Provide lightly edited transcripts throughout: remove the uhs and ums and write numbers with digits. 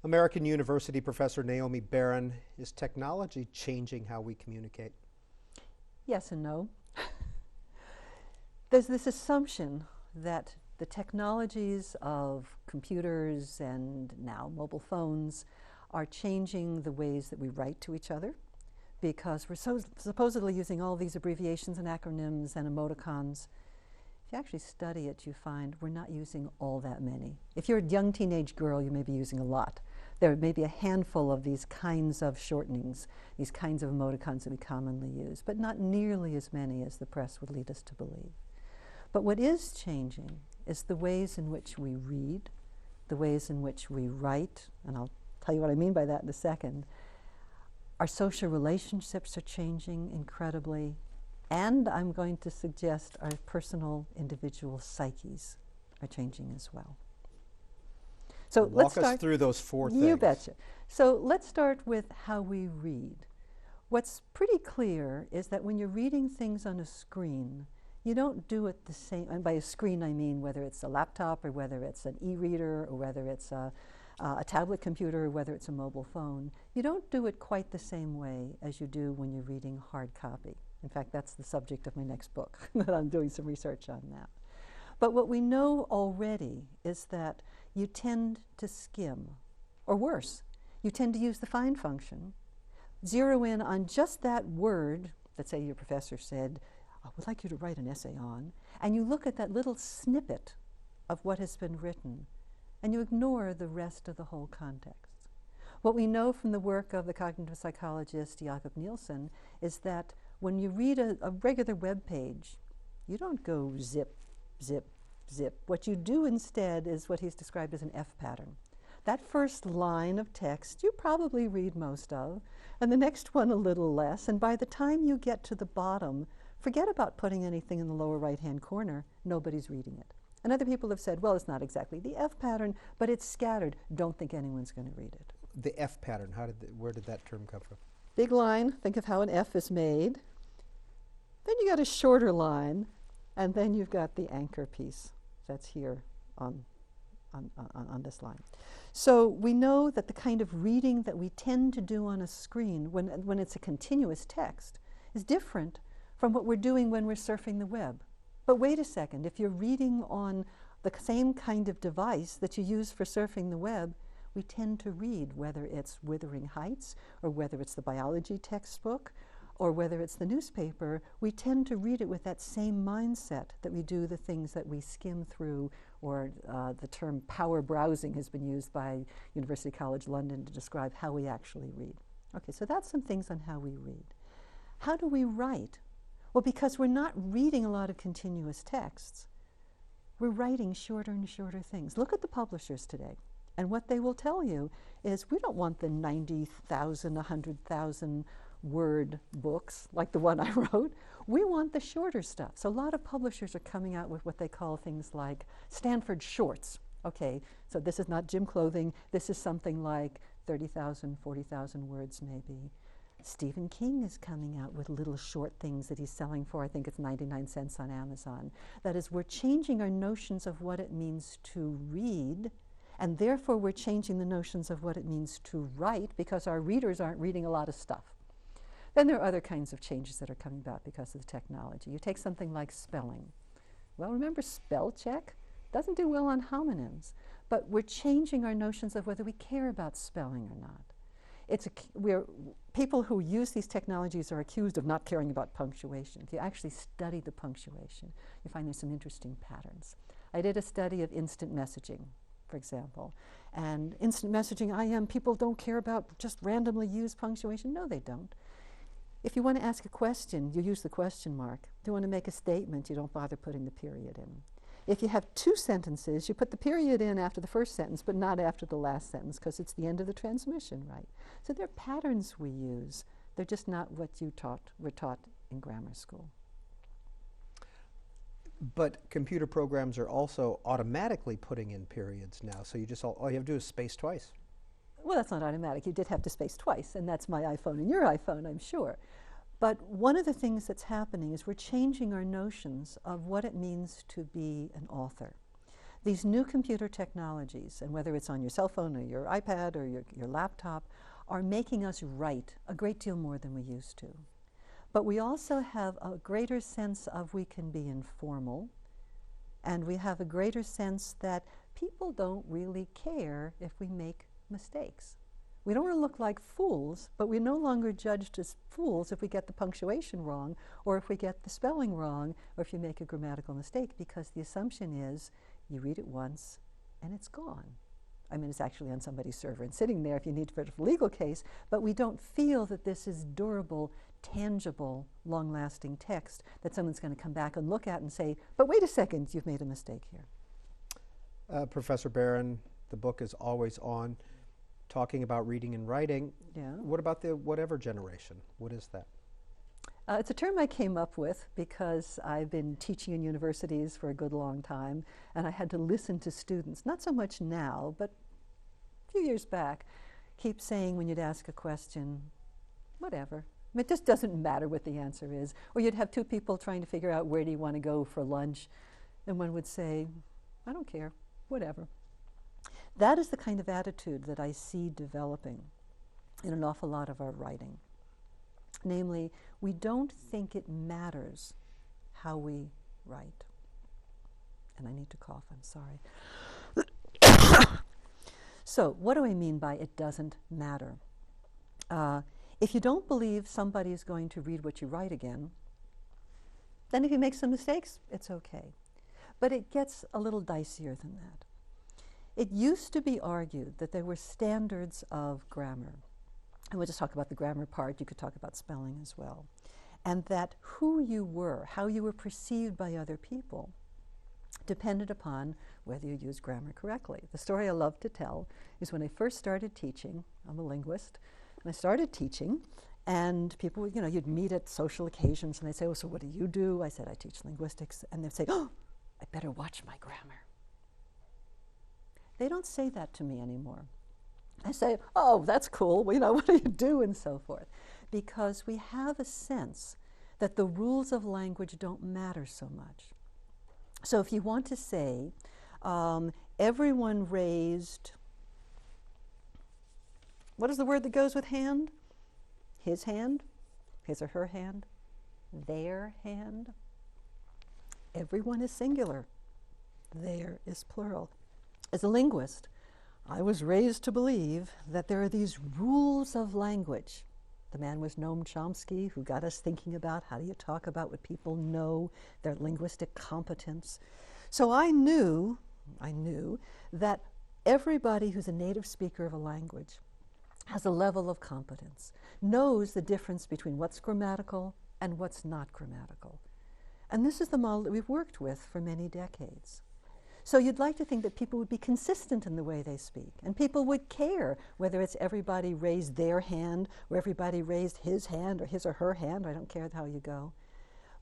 American University professor Naomi Baron, is technology changing how we communicate? Yes and no. There's this assumption that the technologies of computers and now mobile phones are changing the ways that we write to each other, because we're so supposedly using all these abbreviations and acronyms and emoticons. If you actually study it, you find we're not using all that many. If you're a young teenage girl, you may be using a lot. There may be a handful of these kinds of shortenings, these kinds of emoticons that we commonly use, but not nearly as many as the press would lead us to believe. But what is changing is the ways in which we read, the ways in which we write, and I'll tell you what I mean by that in a second. Our social relationships are changing incredibly, and I'm going to suggest our personal individual psyches are changing as well. So let's start. Walk us through those four things. You betcha. So let's start with how we read. What's pretty clear is that when you're reading things on a screen, you don't do it the same, and by a screen I mean whether it's a laptop or whether it's an e-reader or whether it's a tablet computer or whether it's a mobile phone. You don't do it quite the same way as you do when you're reading hard copy. In fact, that's the subject of my next book that I'm doing some research on now. But what we know already is that you tend to skim, or worse, you tend to use the find function, zero in on just that word that, say, your professor said, I would like you to write an essay on, and you look at that little snippet of what has been written, and you ignore the rest of the whole context. What we know from the work of the cognitive psychologist Jakob Nielsen is that when you read a regular web page, you don't go zip, zip, zip. What you do instead is what he's described as an F pattern. That first line of text you probably read most of, and the next one a little less, and by the time you get to the bottom, forget about putting anything in the lower right-hand corner. Nobody's reading it. And other people have said, well, it's not exactly the F pattern, but it's scattered. Don't think anyone's going to read it. The F pattern, where did that term come from? Big line, think of how an F is made. Then you got a shorter line, and then you've got the anchor piece that's here on this line. So we know that the kind of reading that we tend to do on a screen when it's a continuous text is different from what we're doing when we're surfing the web. But wait a second, if you're reading on the same kind of device that you use for surfing the web, we tend to read, whether it's Wuthering Heights, or whether it's the biology textbook, or whether it's the newspaper, we tend to read it with that same mindset that we do the things that we skim through, or the term power browsing has been used by University College London to describe how we actually read. Okay, so that's some things on how we read. How do we write? Well, because we're not reading a lot of continuous texts, we're writing shorter and shorter things. Look at the publishers today. And what they will tell you is we don't want the 90,000, 100,000 word books like the one I wrote. We want the shorter stuff. So a lot of publishers are coming out with what they call things like Stanford Shorts. Okay, so this is not gym clothing. This is something like 30,000, 40,000 words maybe. Stephen King is coming out with little short things that he's selling for, I think it's 99 cents on Amazon. That is, we're changing our notions of what it means to read, and therefore we're changing the notions of what it means to write, because our readers aren't reading a lot of stuff. Then there are other kinds of changes that are coming about because of the technology. You take something like spelling. Well, remember spell check? Doesn't do well on homonyms, but we're changing our notions of whether we care about spelling or not. People who use these technologies are accused of not caring about punctuation. If you actually study the punctuation, you find there's some interesting patterns. I did a study of instant messaging, for example. And instant messaging, people don't care about just randomly used punctuation. No, they don't. If you want to ask a question, you use the question mark. If you want to make a statement, you don't bother putting the period in. If you have two sentences, you put the period in after the first sentence, but not after the last sentence, because it's the end of the transmission, right? So there are patterns we use. They're just not what we're taught in grammar school. But computer programs are also automatically putting in periods now, so all you have to do is space twice. Well, that's not automatic. You did have to space twice, and that's my iPhone and your iPhone, I'm sure. But one of the things that's happening is we're changing our notions of what it means to be an author. These new computer technologies, and whether it's on your cell phone or your iPad or your laptop, are making us write a great deal more than we used to. But we also have a greater sense of we can be informal, and we have a greater sense that people don't really care if we make mistakes. We don't want to look like fools, but we're no longer judged as fools if we get the punctuation wrong, or if we get the spelling wrong, or if you make a grammatical mistake, because the assumption is you read it once and it's gone. I mean, it's actually on somebody's server and sitting there if you need for a legal case, but we don't feel that this is durable, tangible, long-lasting text that someone's going to come back and look at and say, but wait a second, you've made a mistake here. Professor Baron, the book is always on, talking about reading and writing. Yeah. What about the whatever generation? What is that? It's a term I came up with because I've been teaching in universities for a good long time, and I had to listen to students, not so much now, but a few years back, keep saying when you'd ask a question, whatever. I mean, it just doesn't matter what the answer is. Or you'd have two people trying to figure out where do you want to go for lunch, and one would say, I don't care, whatever. That is the kind of attitude that I see developing in an awful lot of our writing. Namely, we don't think it matters how we write. And I need to cough, I'm sorry. So, what do I mean by it doesn't matter? If you don't believe somebody is going to read what you write again, then if you make some mistakes, it's okay. But it gets a little dicier than that. It used to be argued that there were standards of grammar. And we'll just talk about the grammar part. You could talk about spelling as well. And that who you were, how you were perceived by other people, depended upon whether you used grammar correctly. The story I love to tell is when I first started teaching, I'm a linguist, and I started teaching, and people, you know, you'd meet at social occasions, and they'd say, oh, so what do you do? I said, I teach linguistics. And they'd say, oh, I better watch my grammar. They don't say that to me anymore. I say, oh, that's cool, well, you know, what do you do, and so forth. Because we have a sense that the rules of language don't matter so much. So if you want to say, everyone raised, what is the word that goes with hand? His or her hand, their hand. Everyone is singular, there is plural. As a linguist, I was raised to believe that there are these rules of language. The man was Noam Chomsky, who got us thinking about how do you talk about what people know, their linguistic competence. So I knew that everybody who's a native speaker of a language has a level of competence, knows the difference between what's grammatical and what's not grammatical. And this is the model that we've worked with for many decades. So you'd like to think that people would be consistent in the way they speak, and people would care whether it's everybody raised their hand, or everybody raised his hand, or his or her hand, I don't care how you go.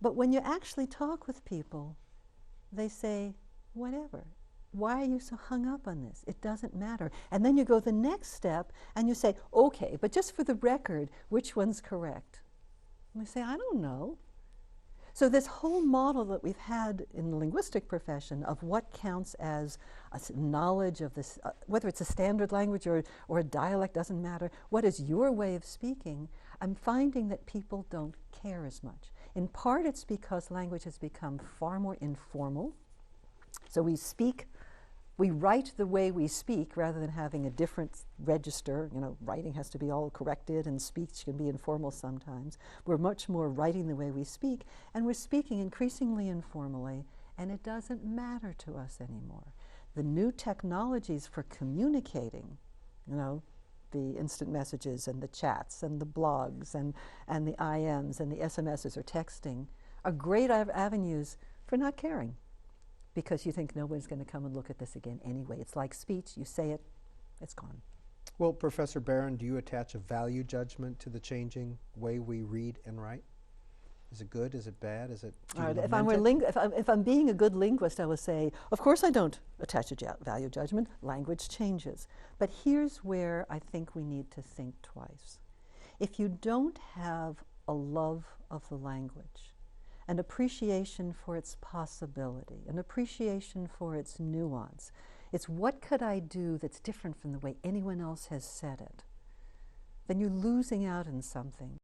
But when you actually talk with people, they say, whatever. Why are you so hung up on this? It doesn't matter. And then you go the next step, and you say, okay, but just for the record, which one's correct? And they say, I don't know. So this whole model that we've had in the linguistic profession of what counts as a knowledge of this, whether it's a standard language or a dialect, doesn't matter, what is your way of speaking, I'm finding that people don't care as much. In part it's because language has become far more informal. So we write the way we speak rather than having a different register. You know, writing has to be all corrected and speech can be informal sometimes. We're much more writing the way we speak, and we're speaking increasingly informally, and it doesn't matter to us anymore. The new technologies for communicating, you know, the instant messages and the chats and the blogs and the IMs and the SMSs or texting are great avenues for not caring, because you think no one's going to come and look at this again anyway. It's like speech, you say it, it's gone. Well, Professor Baron, do you attach a value judgment to the changing way we read and write? Is it good? Is it bad? Is it? If I'm being a good linguist, I will say, of course I don't attach a value judgment. Language changes. But here's where I think we need to think twice. If you don't have a love of the language, an appreciation for its possibility, an appreciation for its nuance. It's what could I do that's different from the way anyone else has said it? Then you're losing out on something.